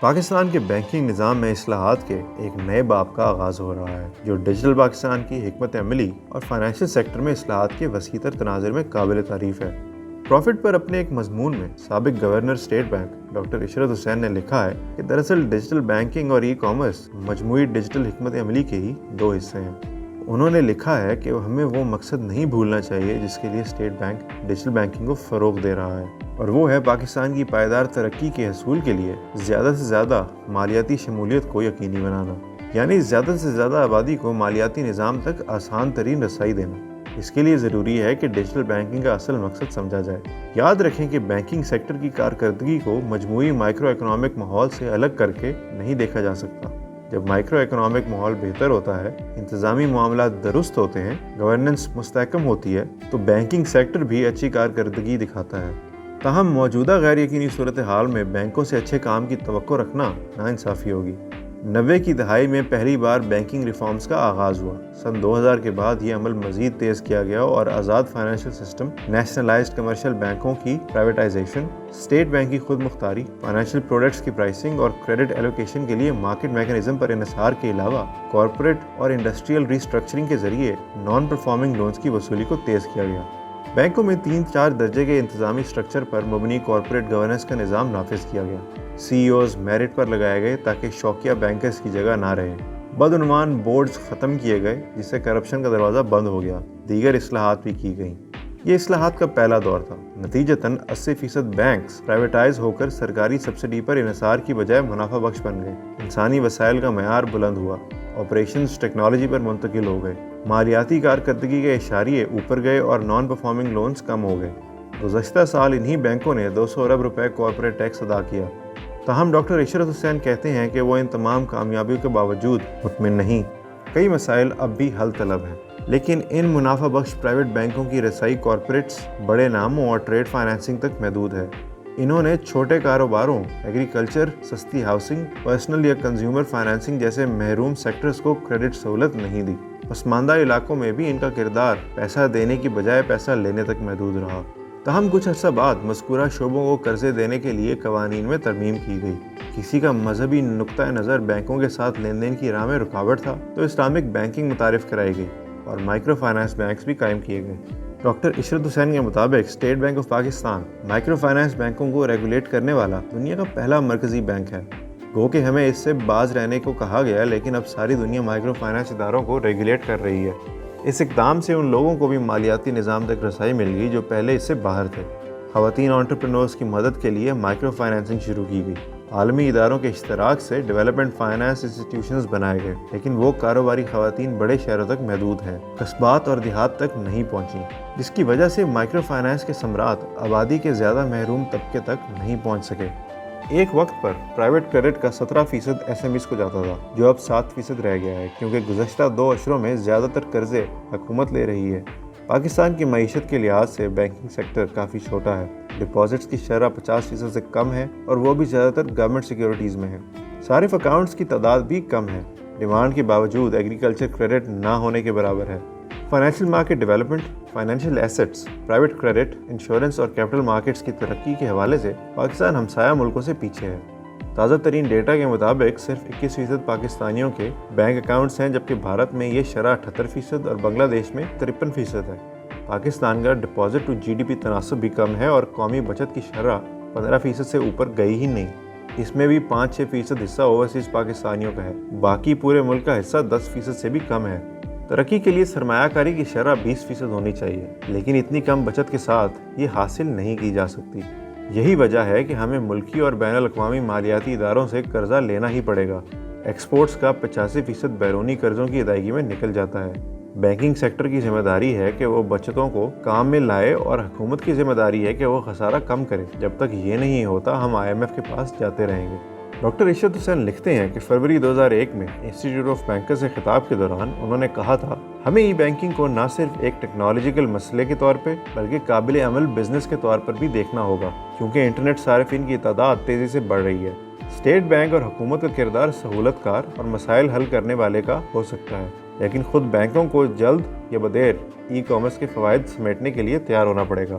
پاکستان کے بینکنگ نظام میں اصلاحات کے ایک نئے باب کا آغاز ہو رہا ہے جو ڈیجیٹل پاکستان کی حکمت عملی اور فائنینشل سیکٹر میں اصلاحات کے وسیع تر تناظر میں قابل تعریف ہے۔ پروفٹ پر اپنے ایک مضمون میں سابق گورنر اسٹیٹ بینک ڈاکٹر عشرت حسین نے لکھا ہے کہ دراصل ڈیجیٹل بینکنگ اور ای کامرس مجموعی ڈیجیٹل حکمت عملی کے ہی دو حصے ہیں۔ انہوں نے لکھا ہے کہ ہمیں وہ مقصد نہیں بھولنا چاہیے جس کے لیے اسٹیٹ بینک ڈیجیٹل بینکنگ کو فروغ دے رہا ہے، اور وہ ہے پاکستان کی پائیدار ترقی کے حصول کے لیے زیادہ سے زیادہ مالیاتی شمولیت کو یقینی بنانا، یعنی زیادہ سے زیادہ آبادی کو مالیاتی نظام تک آسان ترین رسائی دینا۔ اس کے لیے ضروری ہے کہ ڈیجیٹل بینکنگ کا اصل مقصد سمجھا جائے۔ یاد رکھیں کہ بینکنگ سیکٹر کی کارکردگی کو مجموعی مائکرو اکنامک ماحول سے الگ کر کے نہیں دیکھا جا سکتا۔ جب مائکرو اکنامک ماحول بہتر ہوتا ہے، انتظامی معاملات درست ہوتے ہیں، گورننس مستحکم ہوتی ہے، تو بینکنگ سیکٹر بھی اچھی کارکردگی دکھاتا ہے۔ تاہم موجودہ غیر یقینی صورتحال میں بینکوں سے اچھے کام کی توقع رکھنا ناانصافی ہوگی۔ 90 کی دہائی میں پہلی بار بینکنگ ریفارمز کا آغاز ہوا۔ سن 2000 کے بعد یہ عمل مزید تیز کیا گیا اور آزاد فائنینشل سسٹم، نیشنلائزڈ کمرشل بینکوں کی پرائیویٹائزیشن، اسٹیٹ بینک کی خود مختاری، فائنینشل پروڈکٹس کی پرائسنگ اور کریڈٹ ایلوکیشن کے لیے مارکیٹ میکانزم پر انحصار کے علاوہ کارپوریٹ اور انڈسٹریل ری اسٹرکچرنگ کے ذریعے نان پرفارمنگ لونز کی وصولی کو تیز کیا گیا۔ بینکوں میں 3-4 درجے کے انتظامی اسٹرکچر پر مبنی کارپوریٹ گورننس کا نظام نافذ کیا گیا۔ سی ای اوز میرٹ پر لگائے گئے تاکہ شوقیہ بینکرز کی جگہ نہ رہے۔ بدعنوان بورڈز ختم کیے گئے جس سے کرپشن کا دروازہ بند ہو گیا۔ دیگر اصلاحات بھی کی گئیں۔ یہ اصلاحات کا پہلا دور تھا۔ نتیجتاً 80% بینکس پرائیویٹائز ہو کر سرکاری سبسڈی پر انحصار کی بجائے منافع بخش بن گئے۔ انسانی وسائل کا معیار بلند ہوا۔ آپریشنز ٹیکنالوجی پر منتقل ہو گئے۔ مالیاتی کارکردگی کے اشاریے اوپر گئے اور نان پرفارمنگ لونز کم ہو گئے۔ گزشتہ سال انہی بینکوں نے 200 ارب روپے کارپوریٹ ٹیکس ادا کیا۔ تاہم ڈاکٹر عشرت حسین کہتے ہیں کہ وہ ان تمام کامیابیوں کے باوجود مطمئن نہیں۔ کئی مسائل اب بھی حل طلب ہیں، لیکن ان منافع بخش پرائیویٹ بینکوں کی رسائی کارپوریٹس، بڑے ناموں اور ٹریڈ فائنینسنگ تک محدود ہے۔ انہوں نے چھوٹے کاروباروں، ایگریکلچر، سستی ہاؤسنگ، پرسنل یا کنزیومر فائنینسنگ جیسے محروم سیکٹرز کو کریڈٹ سہولت نہیں دی۔ پسماندہ علاقوں میں بھی ان کا کردار پیسہ دینے کی بجائے پیسہ لینے تک محدود رہا۔ تاہم کچھ عرصہ بعد مذکورہ شعبوں کو قرضے دینے کے لیے قوانین میں ترمیم کی گئی۔ کسی کا مذہبی نقطہ نظر بینکوں کے ساتھ لین دین کی راہ میں رکاوٹ تھا تو اسلامک بینکنگ متعارف کرائی گئی اور مائکرو فائنانس بینکس بھی قائم کیے گئے۔ ڈاکٹر عشرت حسین کے مطابق state bank of Pakistan micro finance بینکوں کو ریگولیٹ کرنے والا دنیا کا پہلا مرکزی بینک ہے۔ گو کہ ہمیں اس سے باز رہنے کو کہا گیا، لیکن اب ساری دنیا مائکرو فائنانس اداروں کو ریگولیٹ کر رہی ہے۔ اس اقدام سے ان لوگوں کو بھی مالیاتی نظام تک رسائی مل گئی جو پہلے اس سے باہر تھے۔ خواتین انٹرپرینورز کی مدد کے لیے مائکرو فائنانسنگ شروع کی گئی۔ عالمی اداروں کے اشتراک سے ڈیولپمنٹ فائنانس انسٹیٹیوشنز بنائے گئے، لیکن وہ کاروباری خواتین بڑے شہروں تک محدود ہیں، قصبات اور دیہات تک نہیں پہنچیں، جس کی وجہ سے مائکرو فائنانس کے ثمرات آبادی کے زیادہ محروم طبقے تک نہیں پہنچ سکے۔ ایک وقت پر پرائیویٹ کریڈٹ کا 17% ایس ایم ایز کو جاتا تھا، جو اب 7% رہ گیا ہے، کیونکہ گزشتہ 2 اشروں میں زیادہ تر قرضے حکومت لے رہی ہے۔ پاکستان کی معیشت کے لحاظ سے بینکنگ سیکٹر کافی چھوٹا ہے۔ ڈپازٹس کی شرح 50% سے کم ہے اور وہ بھی زیادہ تر گورنمنٹ سیکیورٹیز میں ہے۔ صارف اکاؤنٹس کی تعداد بھی کم ہے۔ ڈیمانڈ کے باوجود ایگریکلچر کریڈٹ نہ ہونے کے برابر ہے۔ Financial market development, financial assets, private credit, insurance اور کیپٹل مارکیٹس کی ترقی کے حوالے سے پاکستان ہمسایہ ملکوں سے پیچھے ہے۔ تازہ ترین ڈیٹا کے مطابق صرف 21% پاکستانیوں کے بینک اکاؤنٹس ہیں، جبکہ بھارت میں یہ شرح 78% اور بنگلہ دیش میں 53% ہے۔ پاکستان کا deposit to G D P تناسب بھی کم ہے اور قومی بچت کی شرح 15% سے اوپر گئی ہی نہیں۔ اس میں بھی 5-6% حصہ اوورسیز پاکستانیوں کا ہے، باقی پورے ملک کا حصہ 10% سے بھی کم ہے۔ ترقی کے لیے سرمایہ کاری کی شرح 20% ہونی چاہیے، لیکن اتنی کم بچت کے ساتھ یہ حاصل نہیں کی جا سکتی۔ یہی وجہ ہے کہ ہمیں ملکی اور بین الاقوامی مالیاتی اداروں سے قرضہ لینا ہی پڑے گا۔ ایکسپورٹس کا 85% بیرونی قرضوں کی ادائیگی میں نکل جاتا ہے۔ بینکنگ سیکٹر کی ذمہ داری ہے کہ وہ بچتوں کو کام میں لائے اور حکومت کی ذمہ داری ہے کہ وہ خسارہ کم کرے۔ جب تک یہ نہیں ہوتا ہم IMF کے پاس جاتے رہیں گے۔ ڈاکٹر عشرت حسین لکھتے ہیں کہ فروری 2001 میں انسٹیٹیوٹ آف بینکرز سے خطاب کے دوران انہوں نے کہا تھا، ہمیں ای بینکنگ کو نہ صرف ایک ٹیکنالوجیکل مسئلے کے طور پہ بلکہ قابل عمل بزنس کے طور پر بھی دیکھنا ہوگا، کیونکہ انٹرنیٹ صارفین کی تعداد تیزی سے بڑھ رہی ہے۔ اسٹیٹ بینک اور حکومت کا کردار سہولت کار اور مسائل حل کرنے والے کا ہو سکتا ہے، لیکن خود بینکوں کو جلد یا بدیر ای کامرس کے فوائد سمیٹنے کے لیے تیار ہونا پڑے گا۔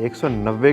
190